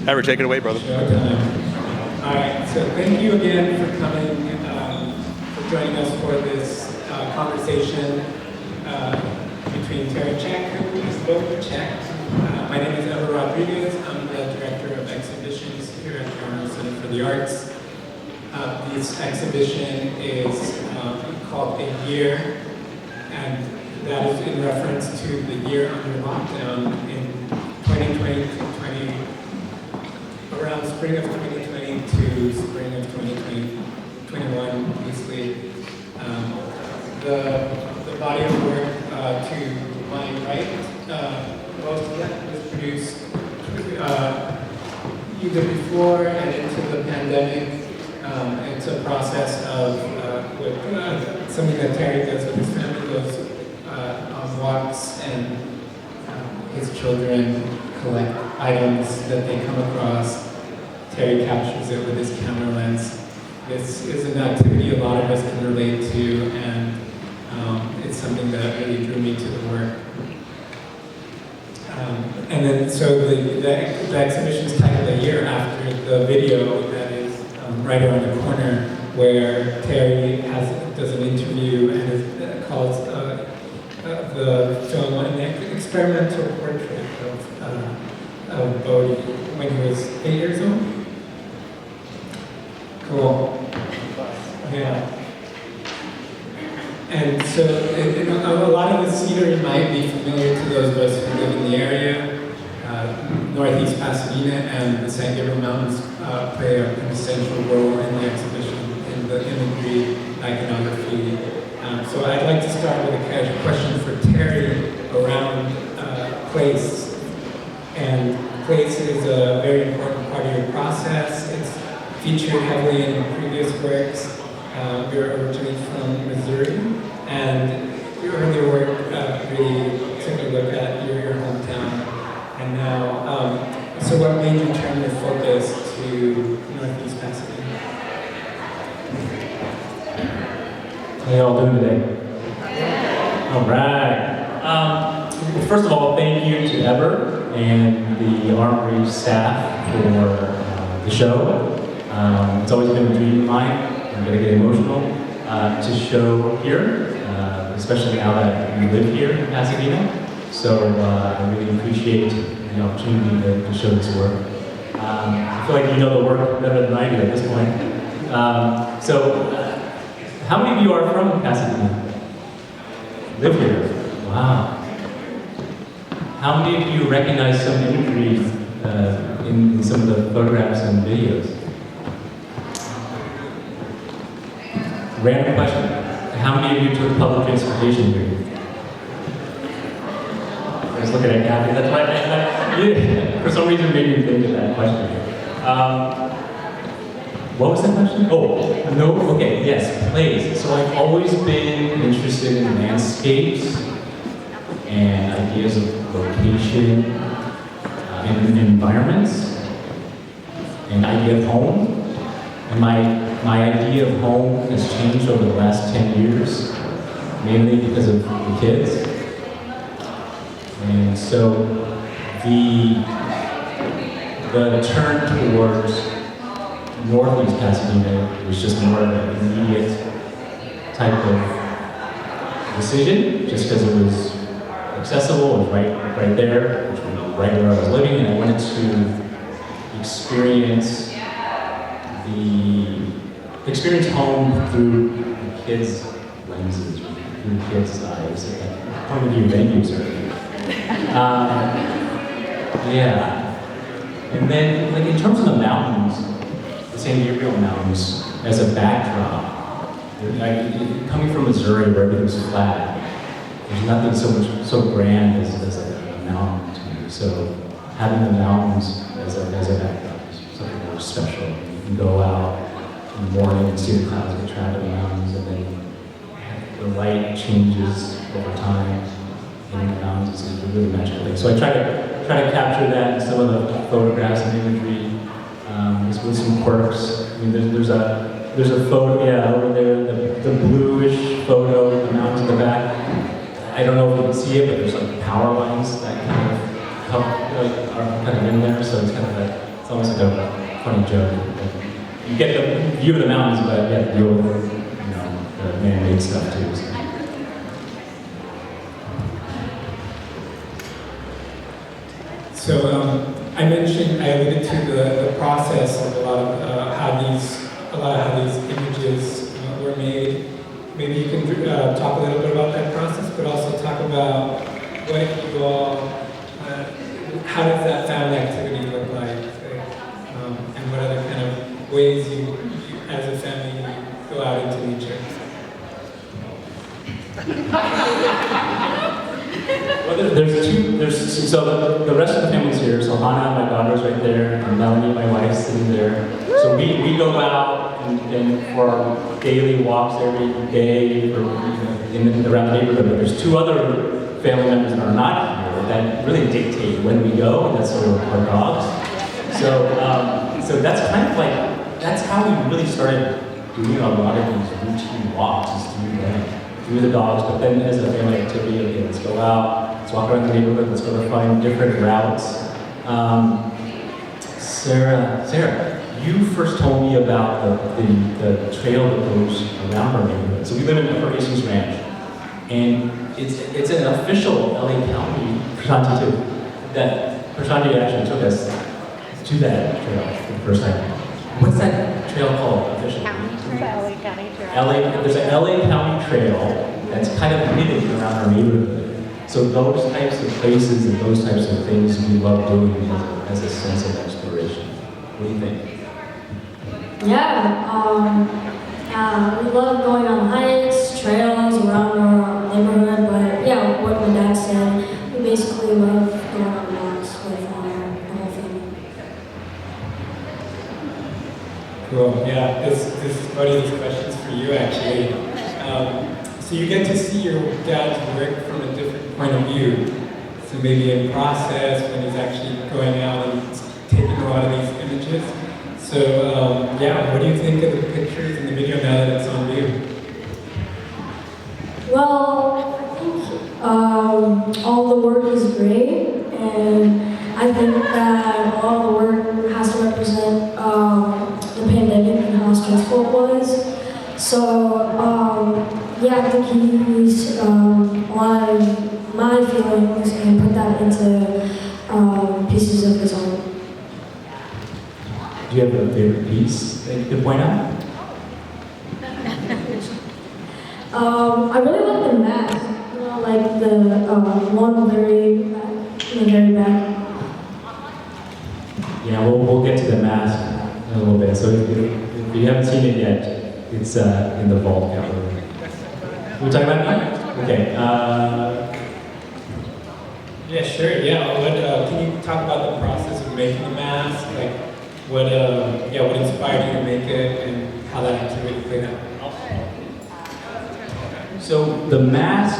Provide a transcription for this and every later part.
Heber, take it away, brother. Showtime. All right, so thank you again for coming, for joining us for this conversation between Terry Chatkupt, who spoke Czech. My name is Heber Rodriguez. I'm the Director of Exhibitions here at the Armory Center for the Arts. This exhibition is called A Year, and that is in reference to the year under lockdown in 2020 around spring of 2020 to spring of 2021, obviously. The body of work to my right, most of that was produced either before and into the pandemic. It's a process of something that Terry does with his family, goes on walks, and his children collect items that they come across. Terry captures it with his camera lens. This is an activity a lot of us can relate to, and it's something that really drew me to the work. And then, so the exhibition is titled A Year after the video that is right around the corner, where Terry does an interview and calls the film an experimental portrait of Bodhi when he was 8 years old. Cool. Yeah. And so a lot of the scenery might be familiar to those of us who live in the area. Northeast Pasadena and the San Gabriel Mountains play an essential role in the exhibition, in the imagery, iconography. So I'd like to start with a question for Terry around place. And place is a very important part of your process. It's featured heavily in previous works. You're originally from Missouri, and your earlier work really took a look at your hometown. And now, so what made you turn your focus to Northeast Pasadena? How y'all doing today? All right. Well, first of all, thank you to Heber and the Armory staff for the show. It's always been a dream of mine. I'm going to get emotional to show here, especially now that we live here in Pasadena. So I really appreciate the opportunity to show this work. I feel like you know the work better than I do at this point. So how many of you are from Pasadena? Live here? Wow. How many of you recognize some imagery in some of the photographs and videos? Random question. How many of you took public transportation here? I was looking at Kathy. That's why for some reason made me think of that question. What was the question? Oh, no, okay, yes, plays. So I've always been interested in landscapes and ideas of location and environments and idea of home. And my idea of home has changed over the last 10 years, mainly because of the kids. And so the turn towards Northeast Pasadena was just more of an immediate type of decision, just because it was accessible, it was right there, which was right where I was living, and I wanted to experience home through the kids' lenses, through the kids' eyes, point of view venues earlier. Yeah. And then, like in terms of the mountains, the San Gabriel Mountains as a backdrop, coming from Missouri where everything's flat, there's nothing so grand as a mountain to me. So having the mountains as a backdrop is something that was special. You can go out in the morning and see the clouds that travel the mountains, and then the light changes over time in the mountains. It's a really magical thing. So I try to capture that in some of the photographs and imagery, with some quirks. I mean, there's a photo, yeah, over there, the bluish photo of the mountains in the back. I don't know if you can see it, but there's like power lines that kind of help, are kind of in there, so it's kind of like It's almost like a funny joke. You get the view of the mountains, but you have to deal with, the man-made stuff too. So. So I alluded to the process of a lot of how these images were made. Maybe you can talk a little bit about that process, but also talk about what you all, how does that family activity look like, and what other kind of ways you as a family, go out into nature. Well, so the rest of the family's here. So Hannah, my daughter's right there, and Melanie, my wife's sitting there. So we go out and for our daily walks every day around the neighborhood. But there's two other family members that are not here that really dictate when we go, and that's sort of our dogs. So that's kind of like, that's how we really started doing a lot of these routine walks, is through the dogs. But then as a family activity, okay, let's go out, let's walk around the neighborhood, let's go to find different routes. Sarah, you first told me about the trail that goes around our neighborhood. So we live in Exhibitions Ranch, and it's an official LA County, Prashanti too, that Prashanti actually took us to that trail for the first time. What's that trail called officially? LA County Trail. There's an LA County trail that's kind of hidden around our neighborhood. So those types of places and those types of things we love doing as a sense of exploration. What do you think? Yeah, we love going on hikes, trails around our neighborhood, but yeah, what my dad said, we basically love going on walks with the whole family. Cool. Yeah, Bodhi, this question's for you actually. So you get to see your dad's work from a different point of view. So maybe in process when he's actually going out and taking a lot of these images. So yeah, what do you think of the pictures and the video now that it's on view? Well, I think all the work is great, and I think that all the work has to represent the pandemic and how stressful it was. So yeah, I think he used a lot of my feelings and put that into pieces of his art. Do you have a favorite piece that you could point out? I really like the mask. Like the one very back, in the very back. Yeah, we'll get to the mask in a little bit. So if you haven't seen it yet, it's in the vault gallery. Can we talk about that? Okay. Yeah, sure. Yeah. Can you talk about the process of making the mask? Like, what inspired you to make it, and how that activity played out? So the mask.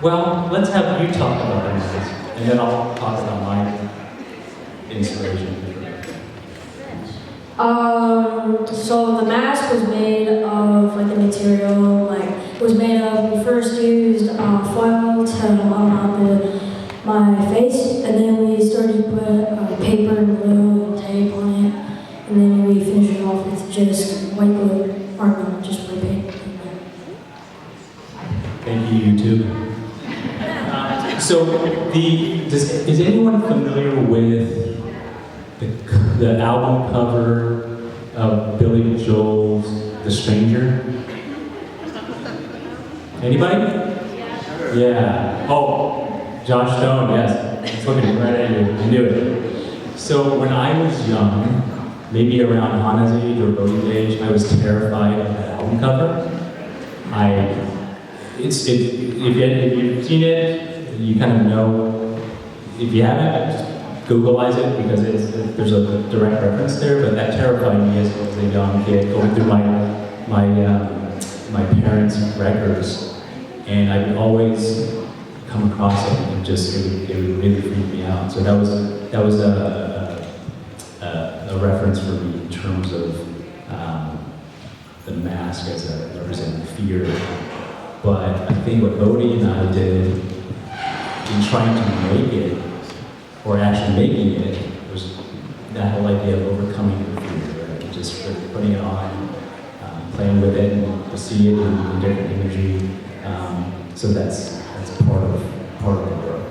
Well, let's have you talk about the mask, and then I'll talk about my inspiration. So the mask was made of like the material, like was made of, we first used foil to mount my face, and then we started to put paper and glue and tape on it, and then we finished it off with just white glue, or no, just white paint. Thank you, YouTube. So, is anyone familiar with the album cover of Billy Joel's The Stranger? Anybody? Yeah. Oh, Josh Stone, yes. It's looking right at you. I knew it. So when I was young, maybe around Hannah's age or Bodhi's age, I was terrified of that album cover. If you've seen it, you kind of know. If you haven't, just Googleize it, because there's a direct reference there. But that terrified me as a young kid, going through my parents' records, and I would always come across it and it would really freak me out. So that was a reference for me in terms of the mask as a representing fear. But I think what Bodhi and I did in trying to make it, or actually making it, was that whole idea of overcoming the fear, right? And just sort of putting it on, playing with it, and to see it in different imagery. So that's part of the work.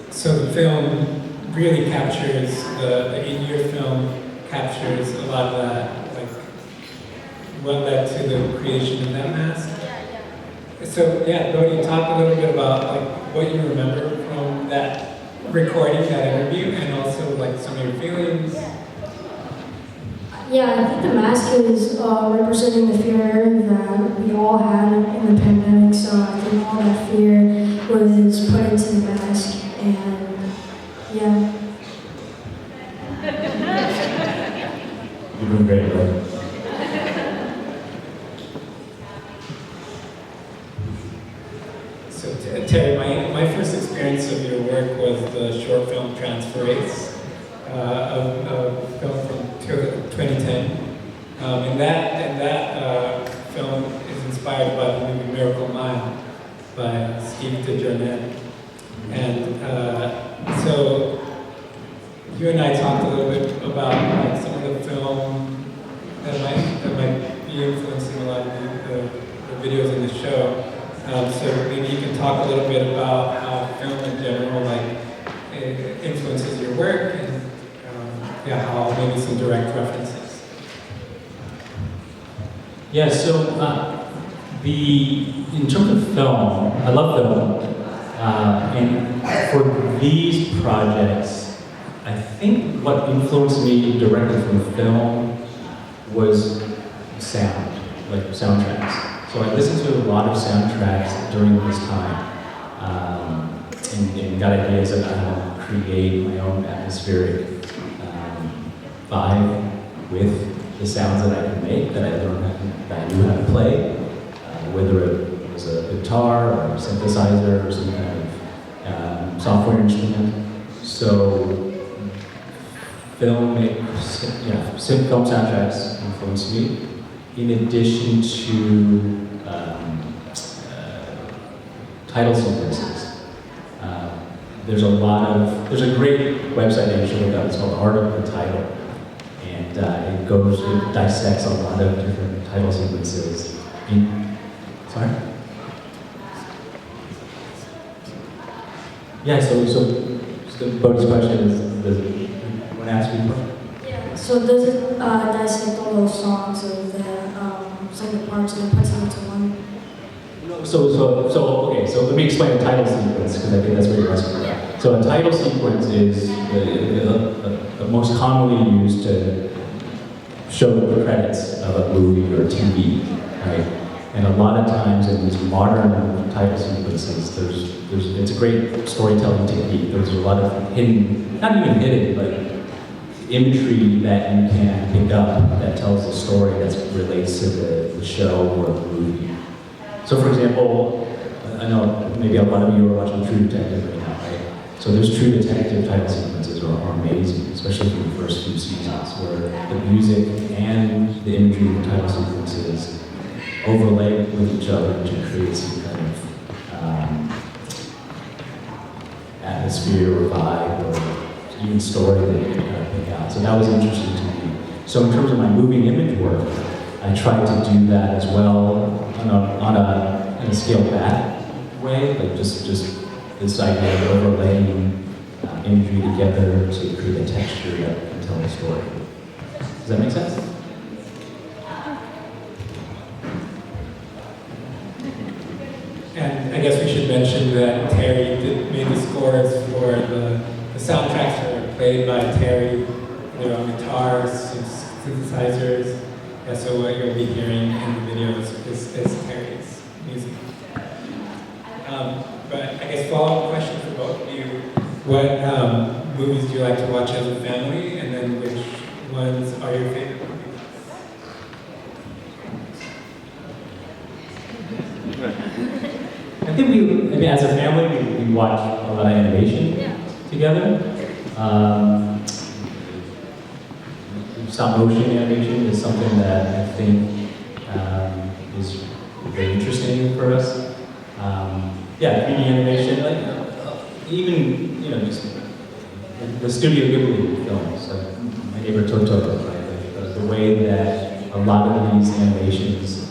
So the film really captures, the 8-year film captures a lot of that, like what led to the creation of that mask. So yeah, Bodhi, talk a little bit about like what you remember from that recording, that interview, and also like some of your feelings. Yeah, I think the mask is representing the fear that we all had in the pandemic, so I think all that fear was put into the mask, and yeah. You're doing great, right? So Terry, my first experience of your work was the short film Transferase, a film from 2010. And that film is inspired by the movie Miracle Mile by Steve DeJarnette. And so you and I talked a little bit about like some of the film that might be influencing a lot of the videos in the show. So maybe you can talk a little bit about how film in general influences your work, and how maybe some direct references. Yeah, so in terms of film, I love film, and for these projects, I think what influenced me directly from film was sound, like soundtracks. So I listened to a lot of soundtracks during this time, and got ideas of how to create my own atmospheric vibe with the sounds that I can make, that I learned that I knew how to play, whether it was a guitar or a synthesizer or some kind of software instrument. So film soundtracks influenced me, in addition to title sequences. There's a great website that you should look up. It's called Art of the Title, and it dissects a lot of different title sequences. Sorry? Yeah. So the Bodhi's question is, does it want to ask you a question? Yeah. So does it dissect all those songs of some of the parts and puts them into one? Okay, so let me explain a title sequence, because I think that's what you're asking about. So a title sequence is the most commonly used to show the credits of a movie or TV, right? And a lot of times in these modern title sequences, it's a great storytelling technique. There's a lot of hidden, not even hidden, but imagery that you can pick up that tells a story that relates to the show or the movie. So for example, I know maybe a lot of you are watching True Detective right now, right? So there's True Detective title sequences are amazing, especially for the first few seasons, where the music and the imagery of the title sequences overlay with each other to create some kind of atmosphere or vibe or even story that you can kind of pick out. So that was interesting to me. So in terms of my moving image work, I tried to do that as well in a scaled back way, like just this idea of overlaying imagery together to create a texture that can tell a story. Does that make sense? And I guess we should mention that Terry made the scores for the soundtracks that are played by Terry. They're on guitars, synthesizers. Yeah, so what you'll be hearing in the videos is Terry's music. But I guess follow-up question for both of you. What movies do you like to watch as a family, and then which ones are your favorite movies? I think as a family, we watch a lot of animation together. Stop motion animation is something that I think is very interesting for us. 3D animation, even, just the Studio Ghibli films, like my neighbor Totoro, right? The way that a lot of these animations,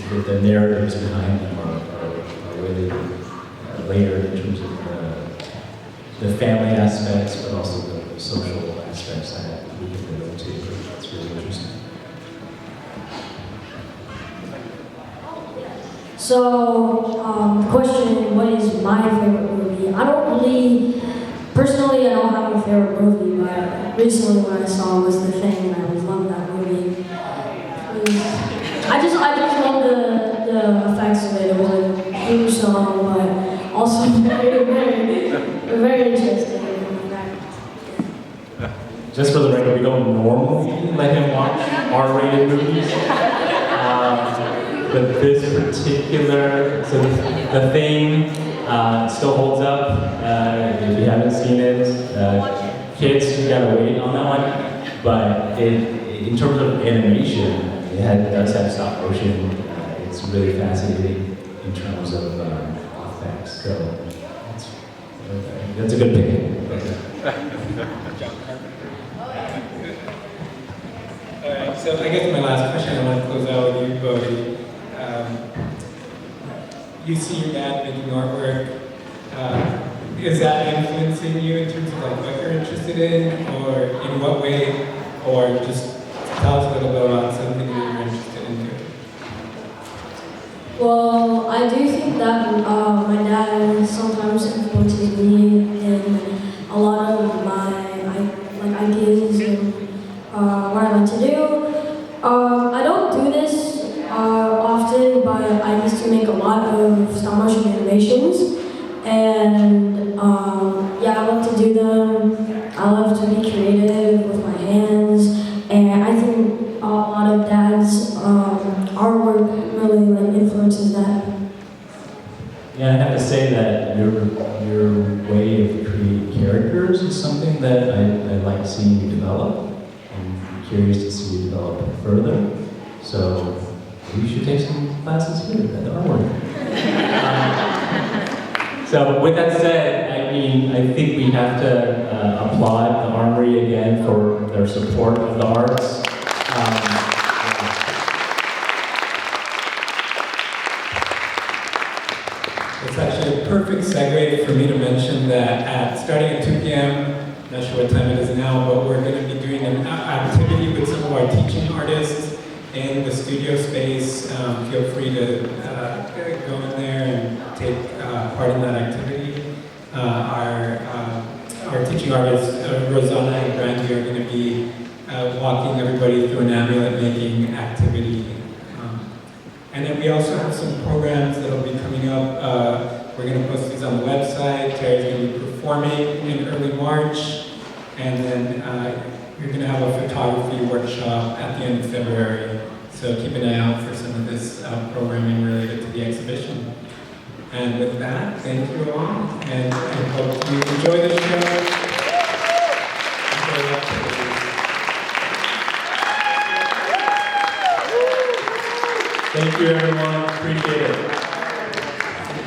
the narratives behind them are really layered in terms of the family aspects, but also the social aspects that we can relate to. That's really interesting. So, the question, what is my favorite movie? Personally, I don't have a favorite movie, but recently what I saw was The Thing, and I loved that movie. I just love the effects of it. It was like a huge song, but also very interesting. Just for the record, we don't normally let him watch R-rated movies. But this particular, so The Thing still holds up. If you haven't seen it, kids, you gotta wait on that one. But in terms of animation, it does have stop motion. It's really fascinating in terms of effects. So that's a good pick. All right, so I guess my last question, I want to close out with you, Bodhi. You see your dad making artwork. Is that influencing you in terms of like what you're interested in, or in what way, or just tell us a little bit about something that you're interested in doing? Well, I do think that my dad sometimes influences me in a lot of my ideas and what I like to do. I don't do this often, but I used to make a lot of stop motion animations, and yeah, I love to do them. I love to be creative with my hands, and I think a lot of Dad's artwork really influences that. Yeah, I have to say that your way of creating characters is something that I like seeing you develop. I'm curious to see you develop it further. So you should take some classes here at the Armory. So with that said, I think we have to applaud the Armory again for their support of the arts. It's actually a perfect segue for me to mention that starting at 2 p.m., not sure what time it is now, but we're going to be doing an activity with some of our teaching artists in the studio space. Feel free to go in there and take part in that activity. Our teaching artists, Rosanna and Brandy, are going to be walking everybody through an amulet making activity. And then we also have some programs that will be coming up. We're going to post these on the website. Terry's going to be performing in early March. And then you're going to have a photography workshop at the end of February. So keep an eye out for some of this programming related to the exhibition. And with that, thank you all. And I hope you enjoy the show. Thank you, everyone. Appreciate it.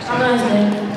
Have a nice day.